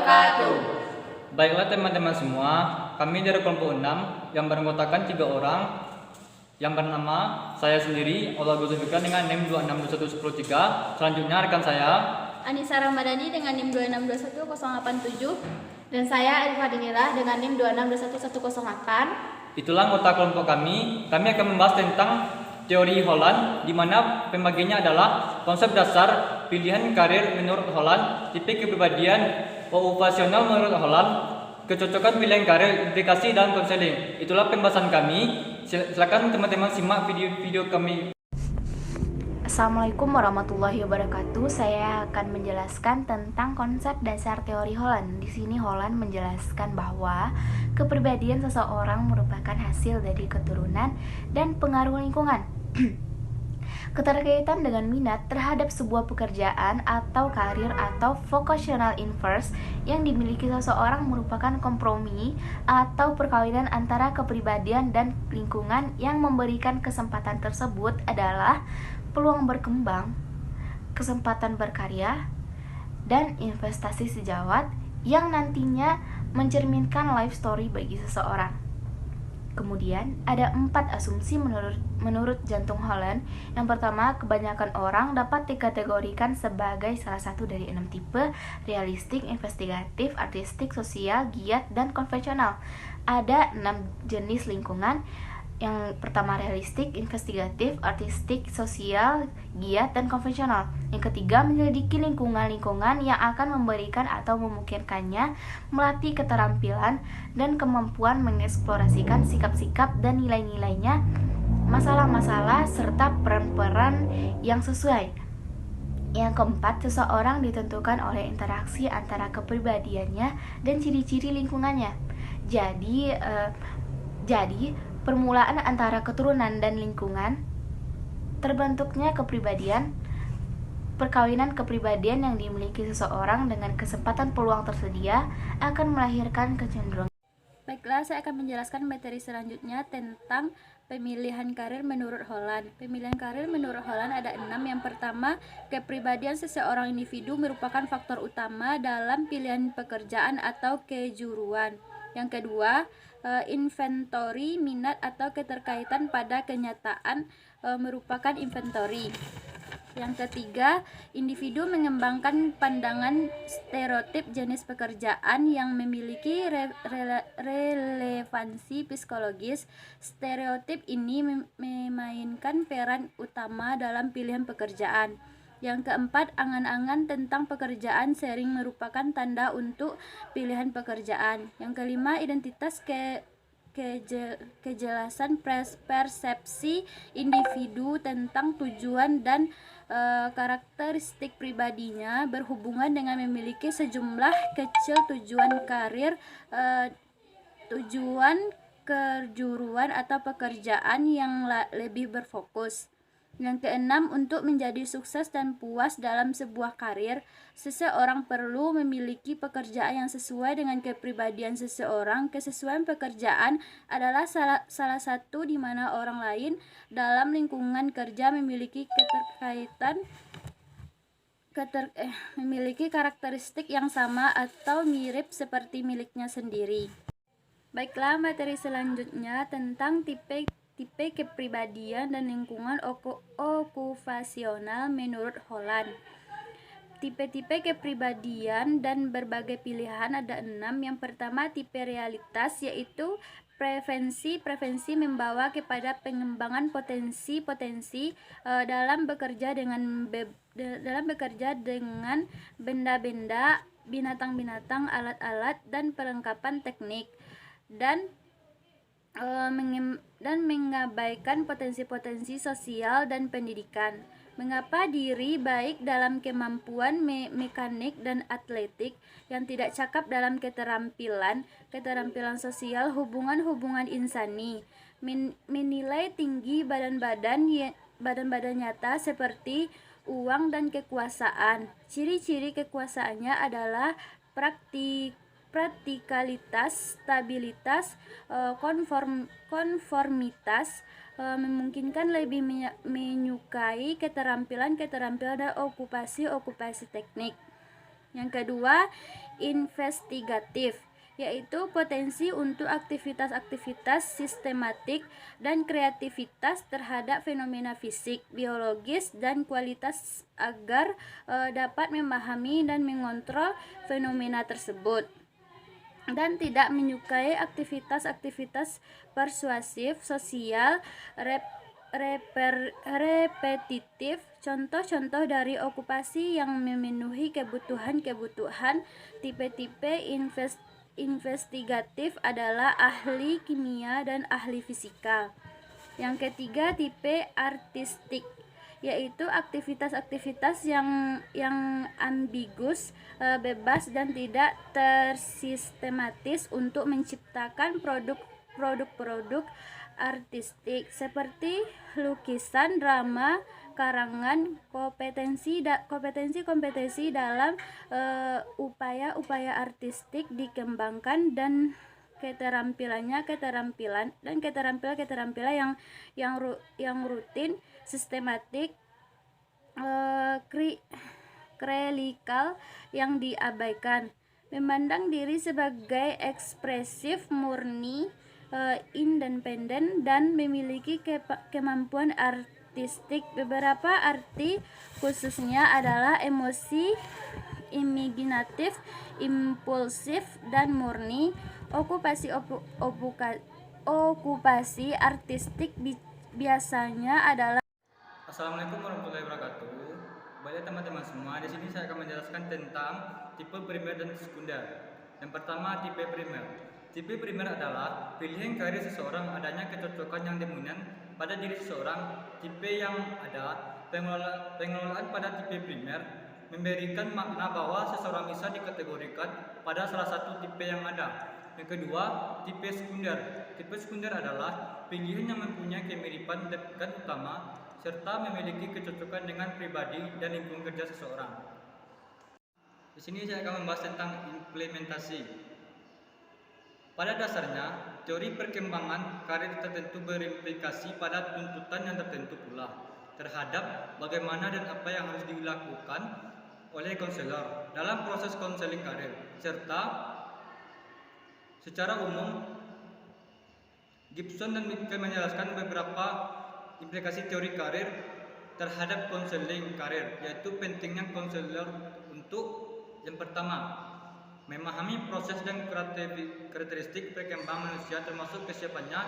wabarakatuh. Baiklah teman-teman semua, kami dari kelompok 6 yang beranggotakan 3 orang yang bernama saya sendiri, Ola Guzufika dengan NIM 26211013. Selanjutnya rekan saya Anissa Ramadhani dengan NIM 26211087 dan saya Arifah Dinila dengan NIM 26211008. Itulah anggota kelompok kami. Kami akan membahas tentang teori Holland, di mana pembagiannya adalah konsep dasar, pilihan karir menurut Holland, tipe kepribadian okupasional menurut Holland, kecocokan pilihan karir, implikasi dan konseling. Itulah pembahasan kami. Silakan teman-teman simak video-video kami. Assalamualaikum warahmatullahi wabarakatuh. Saya akan menjelaskan tentang konsep dasar teori Holland. Di sini Holland menjelaskan bahwa kepribadian seseorang merupakan hasil dari keturunan dan pengaruh lingkungan. Keterkaitan dengan minat terhadap sebuah pekerjaan atau karir atau vocational inverse yang dimiliki seseorang merupakan kompromi atau perkawinan antara kepribadian dan lingkungan yang memberikan kesempatan tersebut adalah peluang berkembang, kesempatan berkarya, dan investasi sejawat yang nantinya mencerminkan life story bagi seseorang. Kemudian, ada 4 asumsi menurut jantung Holland. Yang pertama, kebanyakan orang dapat dikategorikan sebagai salah satu dari 6 tipe: realistik, investigatif, artistik, sosial, giat, dan konvensional. Ada 6 jenis lingkungan. Yang pertama realistik, investigatif, artistik, sosial, giat, dan konvensional. Yang ketiga, menyelidiki lingkungan-lingkungan yang akan memberikan atau memungkinkannya melatih keterampilan dan kemampuan mengeksplorasikan sikap-sikap dan nilai-nilainya, masalah-masalah, serta peran-peran yang sesuai. Yang keempat, seseorang ditentukan oleh interaksi antara kepribadiannya dan ciri-ciri lingkungannya. Jadi permulaan antara keturunan dan lingkungan, terbentuknya kepribadian, perkawinan kepribadian yang dimiliki seseorang dengan kesempatan peluang tersedia akan melahirkan kecenderungan. Baiklah, saya akan menjelaskan materi selanjutnya tentang pemilihan karir menurut Holland. Pemilihan karir menurut Holland ada 6. Yang pertama, kepribadian seseorang individu merupakan faktor utama dalam pilihan pekerjaan atau kejuruan. Yang kedua, inventory minat atau keterkaitan pada kenyataan merupakan inventory. Yang ketiga, individu mengembangkan pandangan stereotip jenis pekerjaan yang memiliki relevansi psikologis. Stereotip ini memainkan peran utama dalam pilihan pekerjaan. Yang keempat, angan-angan tentang pekerjaan sering merupakan tanda untuk pilihan pekerjaan. Yang kelima, identitas kejelasan persepsi individu tentang tujuan dan karakteristik pribadinya berhubungan dengan memiliki sejumlah kecil tujuan karir, tujuan kejuruan atau pekerjaan yang lebih berfokus. Yang keenam, untuk menjadi sukses dan puas dalam sebuah karir, seseorang perlu memiliki pekerjaan yang sesuai dengan kepribadian seseorang. Kesesuaian pekerjaan adalah salah satu di mana orang lain dalam lingkungan kerja memiliki memiliki karakteristik yang sama atau mirip seperti miliknya sendiri. Baiklah, materi selanjutnya tentang tipe kepribadian dan lingkungan okupasional menurut Holland. Tipe-tipe kepribadian dan berbagai pilihan ada 6. Yang pertama, tipe realitas, yaitu preferensi membawa kepada pengembangan potensi dalam bekerja dengan benda-benda, binatang-binatang, alat-alat, dan perlengkapan teknik, dan mengabaikan potensi-potensi sosial dan pendidikan. Mengapa diri baik dalam kemampuan mekanik dan atletik, yang tidak cakap dalam keterampilan sosial, hubungan insani. Menilai tinggi badan-badan nyata seperti uang dan kekuasaan. Ciri-ciri kekuasaannya adalah praktikalitas, stabilitas, konformitas, memungkinkan lebih menyukai keterampilan dan okupasi teknik. Yang kedua, investigatif, yaitu potensi untuk aktivitas-aktivitas sistematik dan kreativitas terhadap fenomena fisik, biologis, dan kualitas agar dapat memahami dan mengontrol fenomena tersebut, dan tidak menyukai aktivitas-aktivitas persuasif, sosial, repetitif. Contoh-contoh dari okupasi yang memenuhi kebutuhan tipe-tipe investigatif adalah ahli kimia dan ahli fisika. Yang ketiga, tipe artistik, yaitu aktivitas-aktivitas yang ambigus, bebas dan tidak tersistematis untuk menciptakan produk artistik seperti lukisan, drama, karangan. Kompetensi dalam upaya-upaya artistik dikembangkan, dan keterampilan yang rutin, sistematik, klinikal yang diabaikan. Memandang diri sebagai ekspresif, murni, independen, dan memiliki kemampuan artistik. Beberapa arti khususnya adalah emosi, imaginatif, impulsif, dan murni. Okupasi artistik biasanya adalah. Assalamualaikum warahmatullahi wabarakatuh. Baik teman-teman semua, di sini saya akan menjelaskan tentang tipe primer dan sekunder. Yang pertama, tipe primer. Tipe primer adalah pilihan karir seseorang, adanya kecocokan yang dominan pada diri seseorang. Tipe yang ada pengelolaan pada tipe primer memberikan makna bahwa seseorang bisa dikategorikan pada salah satu tipe yang ada. Yang kedua, tipe sekunder. Tipe sekunder adalah pilihan yang mempunyai kemiripan dan utama serta memiliki kecocokan dengan pribadi dan lingkungan kerja seseorang. Di sini saya akan membahas tentang implementasi. Pada dasarnya, teori perkembangan karir tertentu berimplikasi pada tuntutan yang tertentu pula terhadap bagaimana dan apa yang harus dilakukan oleh konselor dalam proses konseling karir, serta secara umum Gibson dan Mitchell menjelaskan beberapa implikasi teori karir terhadap konseling karir, yaitu pentingnya konselor untuk yang pertama, memahami proses dan karakteristik perkembangan manusia termasuk kesiapannya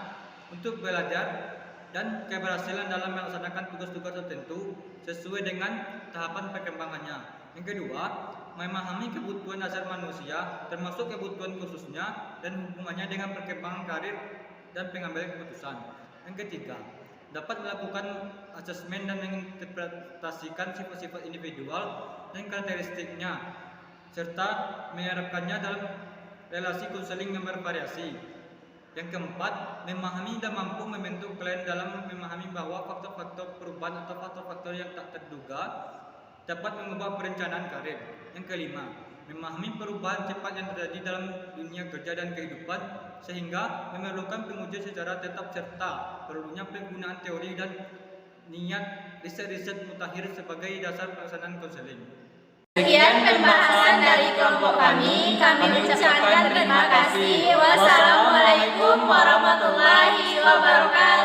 untuk belajar dan keberhasilan dalam melaksanakan tugas-tugas tertentu sesuai dengan tahapan perkembangannya. Yang kedua, memahami kebutuhan dasar manusia termasuk kebutuhan khususnya dan hubungannya dengan perkembangan karir dan pengambilan keputusan. Yang ketiga, dapat melakukan asesmen dan menginterpretasikan sifat-sifat individual dan karakteristiknya serta menerapkannya dalam relasi konseling yang bervariasi. Yang keempat, memahami dan mampu membentuk klien dalam memahami bahwa faktor-faktor perubahan atau faktor-faktor yang tak terduga dapat mengubah perencanaan karir. Yang kelima, memahami perubahan cepat yang terjadi dalam dunia kerja dan kehidupan sehingga memerlukan pengujian secara tetap serta perlunya penggunaan teori dan niat riset-riset mutakhir sebagai dasar pelaksanaan konseling. Sekian pembahasan dari kelompok kami. Kami ucapkan terima kasih. Wassalamualaikum warahmatullahi wabarakatuh.